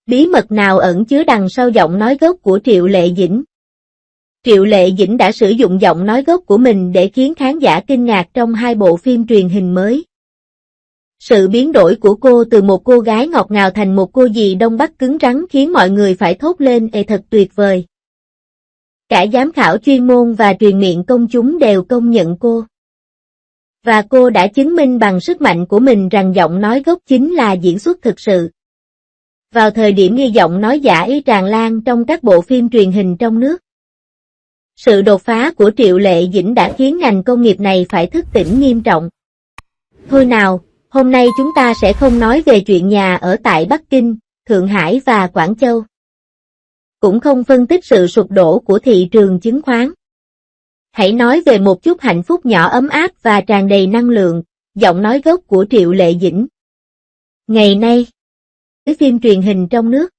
Bí mật nào ẩn chứa đằng sau giọng nói gốc của Triệu Lệ Dĩnh? Triệu Lệ Dĩnh đã sử dụng giọng nói gốc của mình để khiến khán giả kinh ngạc trong 2 bộ phim truyền hình mới. Sự biến đổi của cô từ một cô gái ngọt ngào thành một cô dì Đông Bắc cứng rắn khiến mọi người phải thốt lên thật tuyệt vời. Cả giám khảo chuyên môn và truyền miệng công chúng đều công nhận cô. Và cô đã chứng minh bằng sức mạnh của mình rằng giọng nói gốc chính là diễn xuất thực sự. Vào thời điểm nghe giọng nói giả ý tràn lan trong các bộ phim truyền hình trong nước, sự đột phá của Triệu Lệ Dĩnh đã khiến ngành công nghiệp này phải thức tỉnh nghiêm trọng. Thôi nào, hôm nay chúng ta sẽ không nói về chuyện nhà ở tại Bắc Kinh, Thượng Hải và Quảng Châu. Cũng không phân tích sự sụp đổ của thị trường chứng khoán. Hãy nói về một chút hạnh phúc nhỏ ấm áp và tràn đầy năng lượng, giọng nói gốc của Triệu Lệ Dĩnh. Ngày nay, với phim truyền hình trong nước,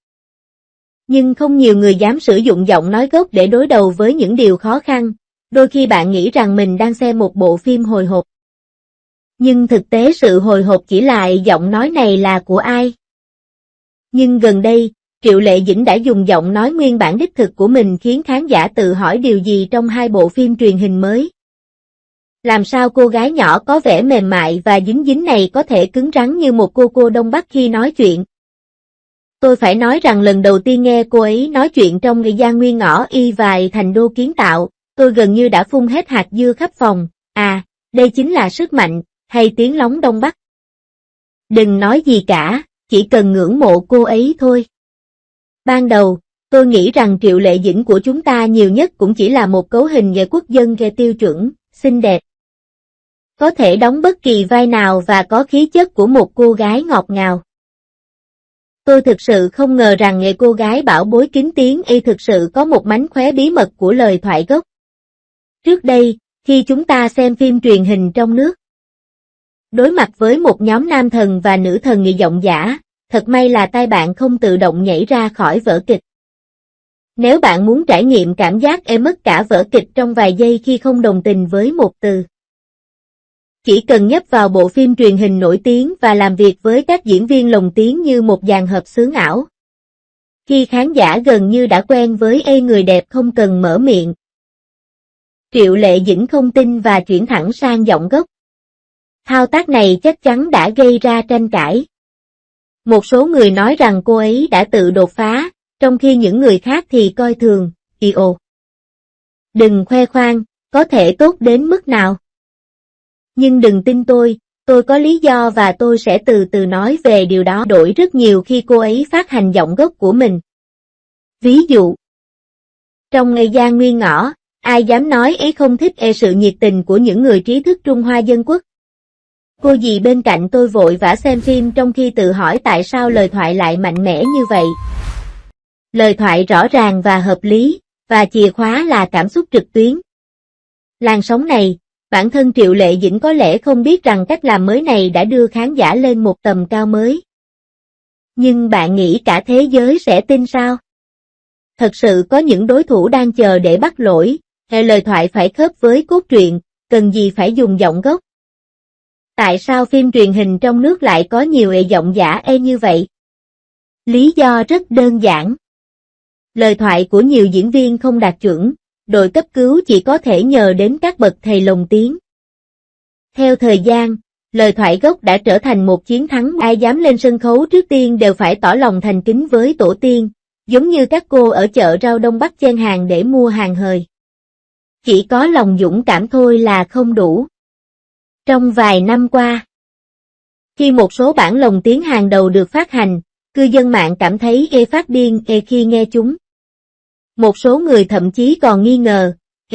nhưng không nhiều người dám sử dụng giọng nói gốc để đối đầu với những điều khó khăn. Đôi khi bạn nghĩ rằng mình đang xem một bộ phim hồi hộp. Nhưng thực tế sự hồi hộp chỉ là giọng nói này là của ai. Nhưng gần đây, Triệu Lệ Dĩnh đã dùng giọng nói nguyên bản đích thực của mình khiến khán giả tự hỏi điều gì trong 2 bộ phim truyền hình mới. Làm sao cô gái nhỏ có vẻ mềm mại và dính dính này có thể cứng rắn như một cô Đông Bắc khi nói chuyện? Tôi phải nói rằng lần đầu tiên nghe cô ấy nói chuyện trong Nghị Gia Nguyên Ngõ Y vài Thành Đô Kiến Tạo, tôi gần như đã phun hết hạt dưa khắp phòng. À, đây chính là sức mạnh, hay tiếng lóng Đông Bắc. Đừng nói gì cả, chỉ cần ngưỡng mộ cô ấy thôi. Ban đầu, tôi nghĩ rằng Triệu Lệ Dĩnh của chúng ta nhiều nhất cũng chỉ là một cấu hình về quốc dân về tiêu chuẩn, xinh đẹp. Có thể đóng bất kỳ vai nào và có khí chất của một cô gái ngọt ngào. Tôi thực sự không ngờ rằng cô gái bảo bối kín tiếng thực sự có một mánh khóe bí mật của lời thoại gốc. Trước đây, khi chúng ta xem phim truyền hình trong nước, đối mặt với một nhóm nam thần và nữ thần nghị giọng giả, thật may là tai bạn không tự động nhảy ra khỏi vở kịch. Nếu bạn muốn trải nghiệm cảm giác mất cả vở kịch trong vài giây khi không đồng tình với một từ, chỉ cần nhấp vào bộ phim truyền hình nổi tiếng và làm việc với các diễn viên lồng tiếng như một dàn hợp xướng ảo. Khi khán giả gần như đã quen với người đẹp không cần mở miệng. Triệu Lệ Dĩnh không tin và chuyển thẳng sang giọng gốc. Thao tác này chắc chắn đã gây ra tranh cãi. Một số người nói rằng cô ấy đã tự đột phá, trong khi những người khác thì coi thường. Đừng khoe khoang, có thể tốt đến mức nào. Nhưng đừng tin tôi có lý do và tôi sẽ từ từ nói về điều đó. Đổi rất nhiều khi cô ấy phát hành giọng gốc của mình. Ví dụ, trong Nghị Gia Nguyên Ngõ, ai dám nói ấy không thích sự nhiệt tình của những người trí thức Trung Hoa Dân Quốc. Cô dì bên cạnh tôi vội vã xem phim trong khi tự hỏi tại sao lời thoại lại mạnh mẽ như vậy. Lời thoại rõ ràng và hợp lý, và chìa khóa là cảm xúc trực tuyến. Làn sóng này, bản thân Triệu Lệ Dĩnh có lẽ không biết rằng cách làm mới này đã đưa khán giả lên một tầm cao mới. Nhưng bạn nghĩ cả thế giới sẽ tin sao? Thật sự có những đối thủ đang chờ để bắt lỗi, lời thoại phải khớp với cốt truyện, cần gì phải dùng giọng gốc? Tại sao phim truyền hình trong nước lại có nhiều giọng giả như vậy? Lý do rất đơn giản. Lời thoại của nhiều diễn viên không đạt chuẩn, đội cấp cứu chỉ có thể nhờ đến các bậc thầy lồng tiếng. Theo thời gian, lời thoại gốc đã trở thành một chiến thắng. Ai dám lên sân khấu trước tiên đều phải tỏ lòng thành kính với tổ tiên, giống như các cô ở chợ rau Đông Bắc chen hàng để mua hàng hời. Chỉ có lòng dũng cảm thôi là không đủ. Trong vài năm qua, khi một số bản lồng tiếng hàng đầu được phát hành, cư dân mạng cảm thấy phát điên khi nghe chúng. Một số người thậm chí còn nghi ngờ,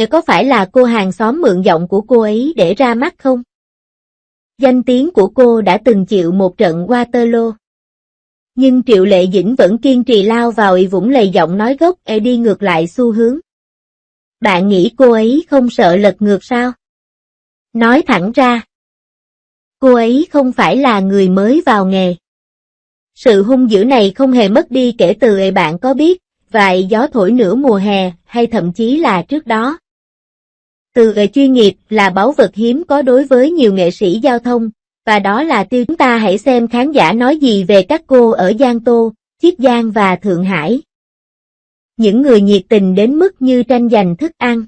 có phải là cô hàng xóm mượn giọng của cô ấy để ra mắt không? Danh tiếng của cô đã từng chịu một trận Waterloo. Nhưng Triệu Lệ Dĩnh vẫn kiên trì lao vào vũng lầy giọng nói gốc đi ngược lại xu hướng. Bạn nghĩ cô ấy không sợ lật ngược sao? Nói thẳng ra, cô ấy không phải là người mới vào nghề. Sự hung dữ này không hề mất đi kể từ bạn có biết vài gió thổi nửa mùa hè hay thậm chí là trước đó. Từ chuyên nghiệp là báu vật hiếm có đối với nhiều nghệ sĩ giao thông, và đó là tiêu. Chúng ta hãy xem khán giả nói gì về các cô ở Giang Tô, Chiết Giang và Thượng Hải. Những người nhiệt tình đến mức như tranh giành thức ăn.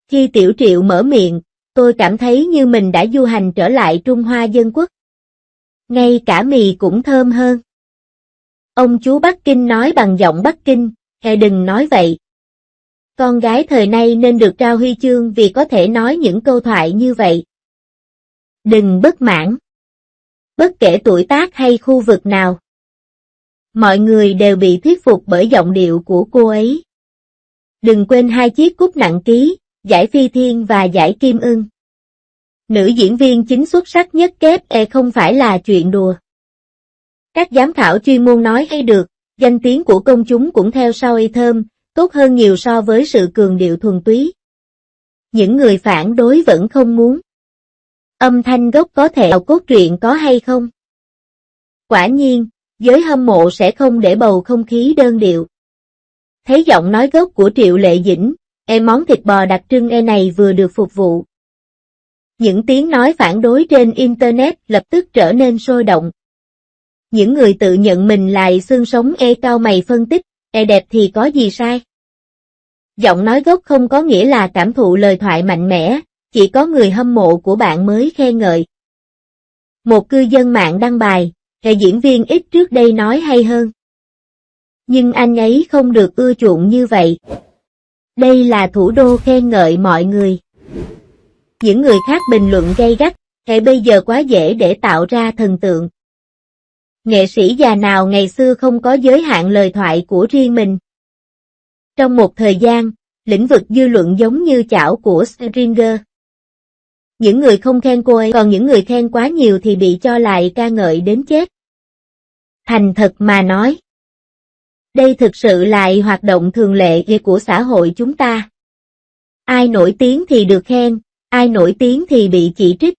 Khi Tiểu Triệu mở miệng, tôi cảm thấy như mình đã du hành trở lại Trung Hoa Dân Quốc. Ngay cả mì cũng thơm hơn. Ông chú Bắc Kinh nói bằng giọng Bắc Kinh, đừng nói vậy. Con gái thời nay nên được trao huy chương vì có thể nói những câu thoại như vậy. Đừng bất mãn. Bất kể tuổi tác hay khu vực nào. Mọi người đều bị thuyết phục bởi giọng điệu của cô ấy. Đừng quên 2 chiếc cúp nặng ký, giải Phi Thiên và giải Kim Ưng. Nữ diễn viên chính xuất sắc nhất kép không phải là chuyện đùa. Các giám khảo chuyên môn nói hay được, danh tiếng của công chúng cũng theo sau thơm, tốt hơn nhiều so với sự cường điệu thuần túy. Những người phản đối vẫn không muốn. Âm thanh gốc có thể vào cốt truyện có hay không? Quả nhiên, giới hâm mộ sẽ không để bầu không khí đơn điệu. Thấy giọng nói gốc của Triệu Lệ Dĩnh, món thịt bò đặc trưng này vừa được phục vụ. Những tiếng nói phản đối trên Internet lập tức trở nên sôi động. Những người tự nhận mình là xương sống cao mày phân tích, đẹp thì có gì sai? Giọng nói gốc không có nghĩa là cảm thụ lời thoại mạnh mẽ, chỉ có người hâm mộ của bạn mới khen ngợi. Một cư dân mạng đăng bài, diễn viên ít trước đây nói hay hơn. Nhưng anh ấy không được ưa chuộng như vậy. Đây là thủ đô khen ngợi mọi người. Những người khác bình luận gay gắt, bây giờ quá dễ để tạo ra thần tượng. Nghệ sĩ già nào ngày xưa không có giới hạn lời thoại của riêng mình. Trong một thời gian, lĩnh vực dư luận giống như chảo của Stringer. Những người không khen cô ấy, còn những người khen quá nhiều thì bị cho lại ca ngợi đến chết. Thành thật mà nói, đây thực sự là hoạt động thường lệ của xã hội chúng ta. Ai nổi tiếng thì được khen, ai nổi tiếng thì bị chỉ trích.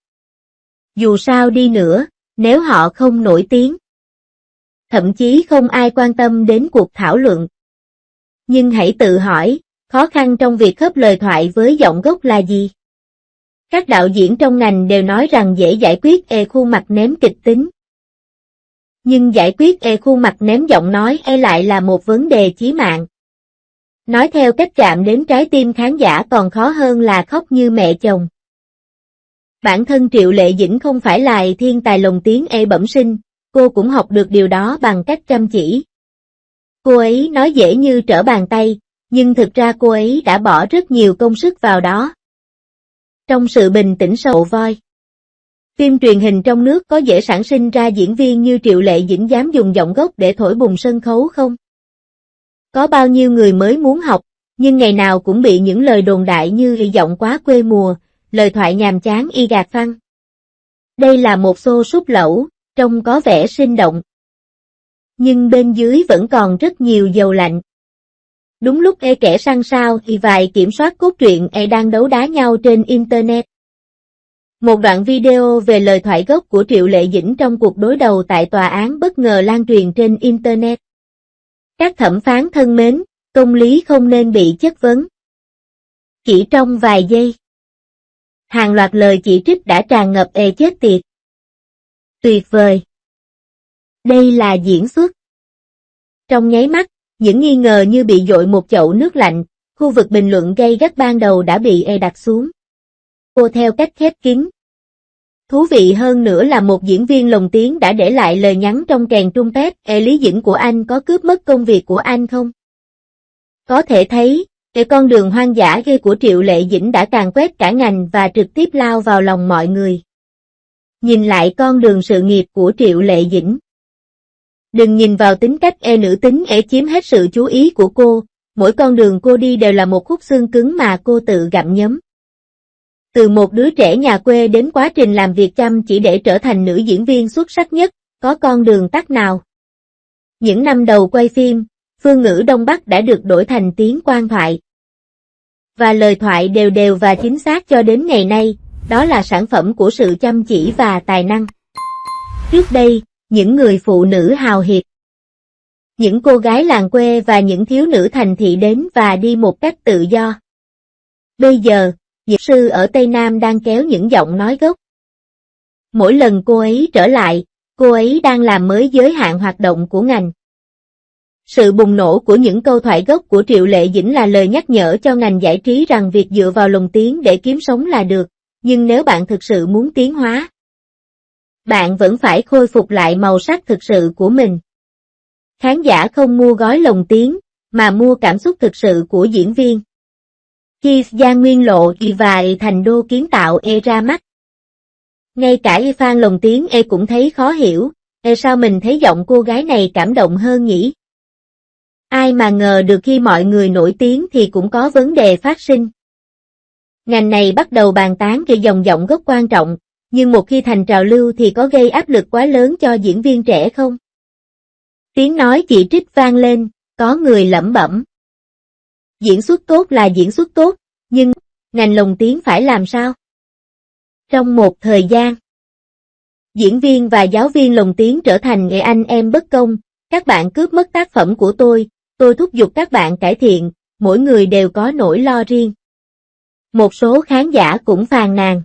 Dù sao đi nữa, nếu họ không nổi tiếng, thậm chí không ai quan tâm đến cuộc thảo luận. Nhưng hãy tự hỏi, khó khăn trong việc khớp lời thoại với giọng gốc là gì? Các đạo diễn trong ngành đều nói rằng dễ giải quyết khuôn mặt ném kịch tính. Nhưng giải quyết khuôn mặt ném giọng nói lại là một vấn đề chí mạng. Nói theo cách chạm đến trái tim khán giả còn khó hơn là khóc như mẹ chồng. Bản thân Triệu Lệ Dĩnh không phải là thiên tài lồng tiếng bẩm sinh, cô cũng học được điều đó bằng cách chăm chỉ. Cô ấy nói dễ như trở bàn tay, nhưng thực ra cô ấy đã bỏ rất nhiều công sức vào đó. Trong sự bình tĩnh sâu voi. Phim truyền hình trong nước có dễ sản sinh ra diễn viên như Triệu Lệ Dĩnh dám dùng giọng gốc để thổi bùng sân khấu không? Có bao nhiêu người mới muốn học, nhưng ngày nào cũng bị những lời đồn đại như giọng quá quê mùa, lời thoại nhàm chán y gạt phăng. Đây là một xô súp lẩu, trông có vẻ sinh động. Nhưng bên dưới vẫn còn rất nhiều dầu lạnh. Đúng lúc kẻ săn sao thì vài kiểm soát cốt truyện đang đấu đá nhau trên Internet. Một đoạn video về lời thoại gốc của Triệu Lệ Dĩnh trong cuộc đối đầu tại tòa án bất ngờ lan truyền trên Internet. Các thẩm phán thân mến, công lý không nên bị chất vấn. Chỉ trong vài giây, hàng loạt lời chỉ trích đã tràn ngập chết tiệt. Tuyệt vời. Đây là diễn xuất. Trong nháy mắt, những nghi ngờ như bị dội một chậu nước lạnh, khu vực bình luận gay gắt ban đầu đã bị đặt xuống. Cô theo cách khép kín. Thú vị hơn nữa là một diễn viên lồng tiếng đã để lại lời nhắn trong kèn trumpet, Lý Dĩnh của anh có cướp mất công việc của anh không? Có thể thấy, con đường hoang dã ghê của Triệu Lệ Dĩnh đã càn quét cả ngành và trực tiếp lao vào lòng mọi người. Nhìn lại con đường sự nghiệp của Triệu Lệ Dĩnh. Đừng nhìn vào tính cách nữ tính chiếm hết sự chú ý của cô, mỗi con đường cô đi đều là một khúc xương cứng mà cô tự gặm nhấm. Từ một đứa trẻ nhà quê đến quá trình làm việc chăm chỉ để trở thành nữ diễn viên xuất sắc nhất, có con đường tắt nào. Những năm đầu quay phim, phương ngữ Đông Bắc đã được đổi thành tiếng quan thoại. Và lời thoại đều đều và chính xác cho đến ngày nay, đó là sản phẩm của sự chăm chỉ và tài năng. Trước đây, những người phụ nữ hào hiệp, những cô gái làng quê và những thiếu nữ thành thị đến và đi một cách tự do. Bây giờ, nghiệp sư ở Tây Nam đang kéo những giọng nói gốc. Mỗi lần cô ấy trở lại, cô ấy đang làm mới giới hạn hoạt động của ngành. Sự bùng nổ của những câu thoại gốc của Triệu Lệ Dĩnh là lời nhắc nhở cho ngành giải trí rằng việc dựa vào lồng tiếng để kiếm sống là được, nhưng nếu bạn thực sự muốn tiến hóa, bạn vẫn phải khôi phục lại màu sắc thực sự của mình. Khán giả không mua gói lồng tiếng, mà mua cảm xúc thực sự của diễn viên. Khi Giang Nguyên Lộ và Thành Đô kiến tạo ra mắt, ngay cả fan lồng tiếng cũng thấy khó hiểu, sao mình thấy giọng cô gái này cảm động hơn nhỉ? Ai mà ngờ được khi mọi người nổi tiếng thì cũng có vấn đề phát sinh. Ngành này bắt đầu bàn tán về dòng giọng gốc quan trọng, nhưng một khi thành trào lưu thì có gây áp lực quá lớn cho diễn viên trẻ không? Tiếng nói chỉ trích vang lên, có người lẩm bẩm. Diễn xuất tốt là diễn xuất tốt, nhưng ngành lồng tiếng phải làm sao? Trong một thời gian, diễn viên và giáo viên lồng tiếng trở thành anh em bất công, các bạn cướp mất tác phẩm của tôi thúc giục các bạn cải thiện, mỗi người đều có nỗi lo riêng. Một số khán giả cũng phàn nàn.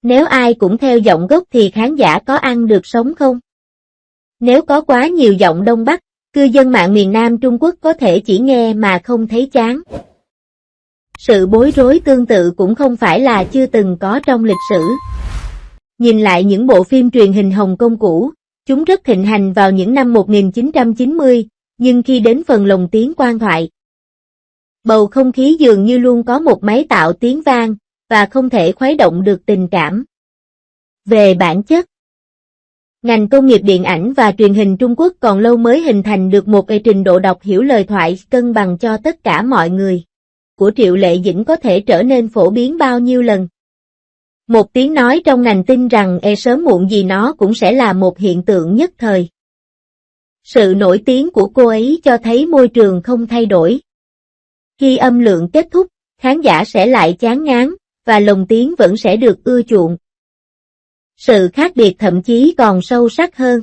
Nếu ai cũng theo giọng gốc thì khán giả có ăn được sống không? Nếu có quá nhiều giọng Đông Bắc, cư dân mạng miền Nam Trung Quốc có thể chỉ nghe mà không thấy chán. Sự bối rối tương tự cũng không phải là chưa từng có trong lịch sử. Nhìn lại những bộ phim truyền hình Hồng Kông cũ, chúng rất thịnh hành vào những năm 1990, nhưng khi đến phần lồng tiếng quan thoại, bầu không khí dường như luôn có một máy tạo tiếng vang, và không thể khuấy động được tình cảm. Về bản chất, ngành công nghiệp điện ảnh và truyền hình Trung Quốc còn lâu mới hình thành được một trình độ đọc hiểu lời thoại cân bằng cho tất cả mọi người. Của Triệu Lệ Dĩnh có thể trở nên phổ biến bao nhiêu lần. Một tiếng nói trong ngành tin rằng sớm muộn gì nó cũng sẽ là một hiện tượng nhất thời. Sự nổi tiếng của cô ấy cho thấy môi trường không thay đổi. Khi âm lượng kết thúc, khán giả sẽ lại chán ngán, và lồng tiếng vẫn sẽ được ưa chuộng. Sự khác biệt thậm chí còn sâu sắc hơn.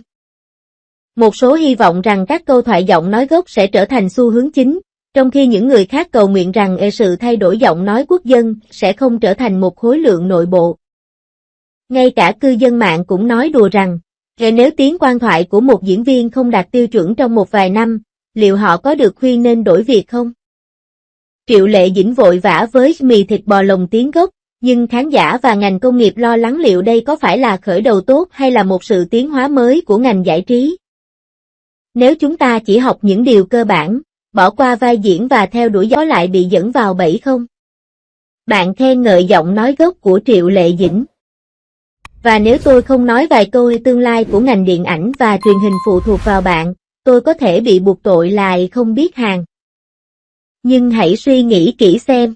Một số hy vọng rằng các câu thoại giọng nói gốc sẽ trở thành xu hướng chính, trong khi những người khác cầu nguyện rằng sự thay đổi giọng nói quốc dân sẽ không trở thành một khối lượng nội bộ. Ngay cả cư dân mạng cũng nói đùa rằng, nếu tiếng quan thoại của một diễn viên không đạt tiêu chuẩn trong một vài năm, liệu họ có được khuyên nên đổi việc không? Triệu Lệ Dĩnh vội vã với mì thịt bò lồng tiếng gốc, nhưng khán giả và ngành công nghiệp lo lắng liệu đây có phải là khởi đầu tốt hay là một sự tiến hóa mới của ngành giải trí. Nếu chúng ta chỉ học những điều cơ bản, bỏ qua vai diễn và theo đuổi gió lại bị dẫn vào bẫy không? Bạn khen ngợi giọng nói gốc của Triệu Lệ Dĩnh. Và nếu tôi không nói vài câu tương lai của ngành điện ảnh và truyền hình phụ thuộc vào bạn, tôi có thể bị buộc tội là không biết hàng. Nhưng hãy suy nghĩ kỹ xem.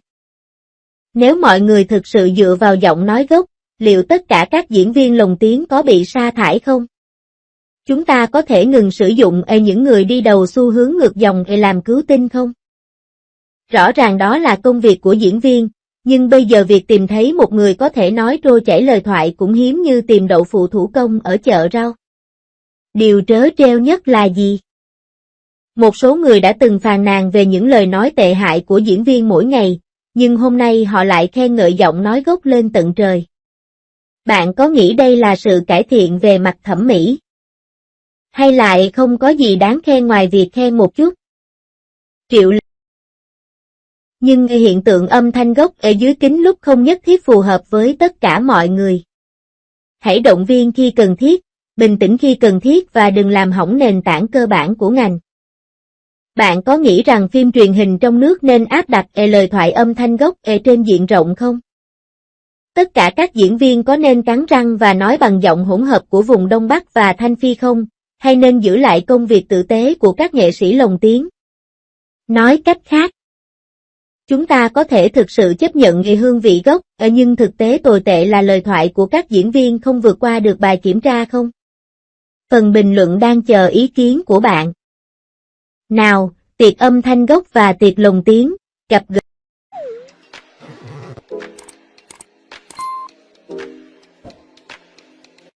Nếu mọi người thực sự dựa vào giọng nói gốc, liệu tất cả các diễn viên lồng tiếng có bị sa thải không? Chúng ta có thể ngừng sử dụng những người đi đầu xu hướng ngược dòng làm cứu tinh không? Rõ ràng đó là công việc của diễn viên, nhưng bây giờ việc tìm thấy một người có thể nói trôi chảy lời thoại cũng hiếm như tìm đậu phụ thủ công ở chợ rau. Điều trớ trêu nhất là gì? Một số người đã từng phàn nàn về những lời nói tệ hại của diễn viên mỗi ngày, nhưng hôm nay họ lại khen ngợi giọng nói gốc lên tận trời. Bạn có nghĩ đây là sự cải thiện về mặt thẩm mỹ? Hay lại không có gì đáng khen ngoài việc khen một chút? Nhưng hiện tượng âm thanh gốc ở dưới kính lúc không nhất thiết phù hợp với tất cả mọi người. Hãy động viên khi cần thiết, bình tĩnh khi cần thiết và đừng làm hỏng nền tảng cơ bản của ngành. Bạn có nghĩ rằng phim truyền hình trong nước nên áp đặt lời thoại âm thanh gốc trên diện rộng không? Tất cả các diễn viên có nên cắn răng và nói bằng giọng hỗn hợp của vùng Đông Bắc và Thanh Phi không, hay nên giữ lại công việc tử tế của các nghệ sĩ lồng tiếng? Nói cách khác, chúng ta có thể thực sự chấp nhận hương vị gốc, nhưng thực tế tồi tệ là lời thoại của các diễn viên không vượt qua được bài kiểm tra không? Phần bình luận đang chờ ý kiến của bạn. Nào, tiệc âm thanh gốc và tiệc lồng tiếng, gặp gỡ.